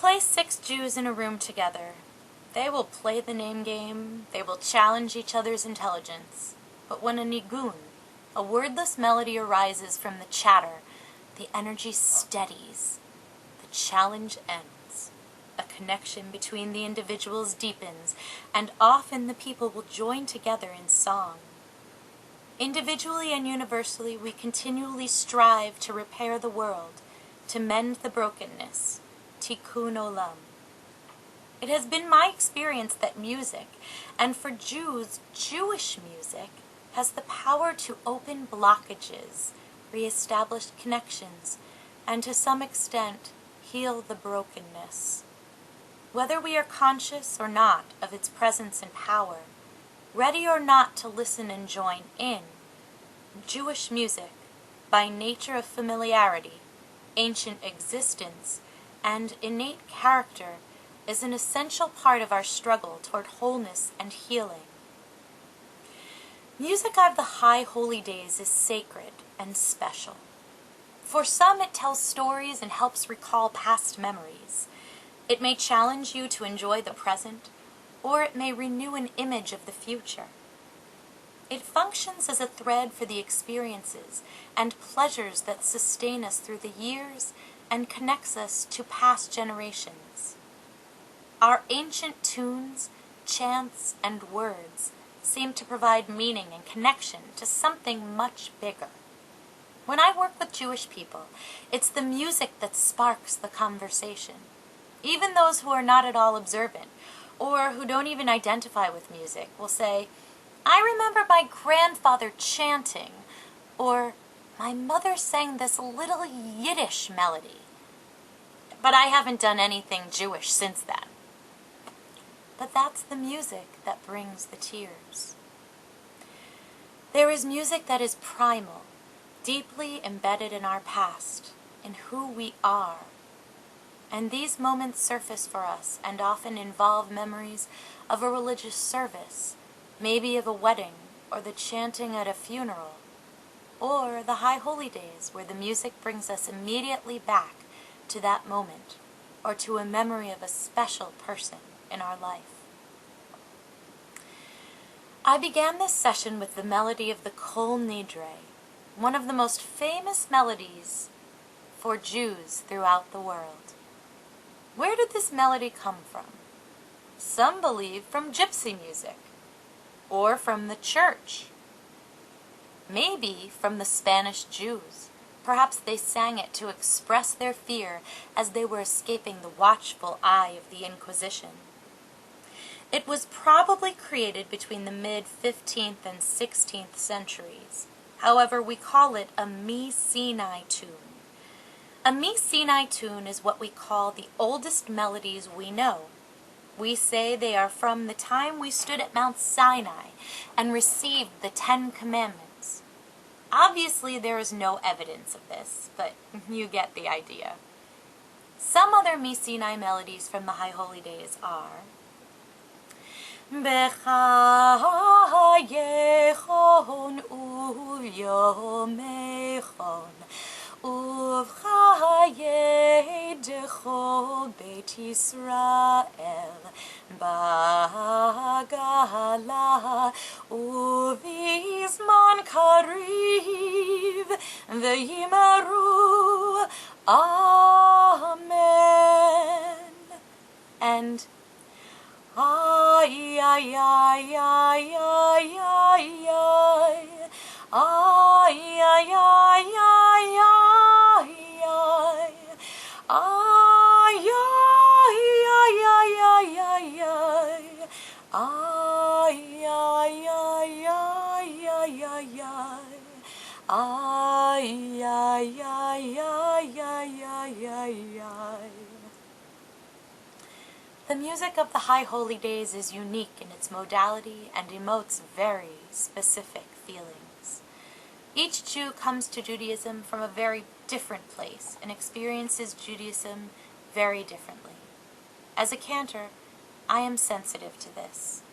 place 6 Jews in a room together. They will play the name game, they will challenge each other's intelligence. But when a nigun, a wordless melody, arises from the chatter, the energy steadies, the challenge ends. A connection between the individuals deepens, and often the people will join together in song. Individually and universally, we continually strive to repair the world, to mend the brokenness, tikkun olam. It has been my experience that music, and for Jews, Jewish music, has the power to open blockages, reestablish connections, and to some extent, heal the brokenness. Whether we are conscious or not of its presence and power, ready or not to listen and join in, Jewish music, by nature of familiarity, ancient existence, and innate character, is an essential part of our struggle toward wholeness and healing. Music of the High Holy Days is sacred and special. For some, it tells stories and helps recall past memories. It may challenge you to enjoy the present, or it may renew an image of the future. It functions as a thread for the experiences and pleasures that sustain us through the years and connects us to past generations. Our ancient tunes, chants, and words seem to provide meaning and connection to something much bigger. When I work with Jewish people, it's the music that sparks the conversation. Even those who are not at all observant, or who don't even identify with music, will say, "I remember my grandfather chanting," or "my mother sang this little Yiddish melody, but I haven't done anything Jewish since then." But that's the music that brings the tears. There is music that is primal, deeply embedded in our past, in who we are. And these moments surface for us and often involve memories of a religious service, maybe of a wedding, or the chanting at a funeral, or the High Holy Days, where the music brings us immediately back to that moment, or to a memory of a special person in our life. I began this session with the melody of the Kol Nidre, one of the most famous melodies for Jews throughout the world. Where did this melody come from? Some believe from gypsy music, or from the church. Maybe from the Spanish Jews. Perhaps they sang it to express their fear as they were escaping the watchful eye of the Inquisition. It was probably created between the mid-15th and 16th centuries. However, we call it a Mi-Sinai tune. A Mi-Sinai tune is what we call the oldest melodies we know. We say they are from the time we stood at Mount Sinai and received the 10 Commandments. Obviously, there is no evidence of this, but you get the idea. Some other Mi-Sinai melodies from the High Holy Days are B'chayechon uvyomechon Uvchayedecho Beit Yisrael Ba'gala Uvizman Kariv V'yimaru Amen. And ay, ay, ay, ay, ay, ay, ay. Ay, ay, ay, ay, ay, ay. Ay, ay, ay, ay, ay, ay, ay. Ay, ay, ay, ay, ay, ay, ay. Ay, ay, ay, ay, ay, ay, ay, ay. The music of the High Holy Days is unique in its modality and emotes very specific feelings. Each Jew comes to Judaism from a very different place and experiences Judaism very differently. As a cantor, I am sensitive to this.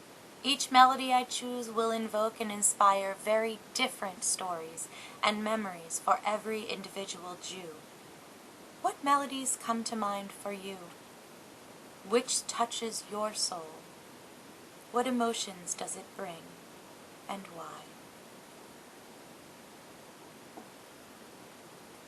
Each melody I choose will invoke and inspire very different stories and memories for every individual Jew. What melodies come to mind for you? Which touches your soul? What emotions does it bring, and why?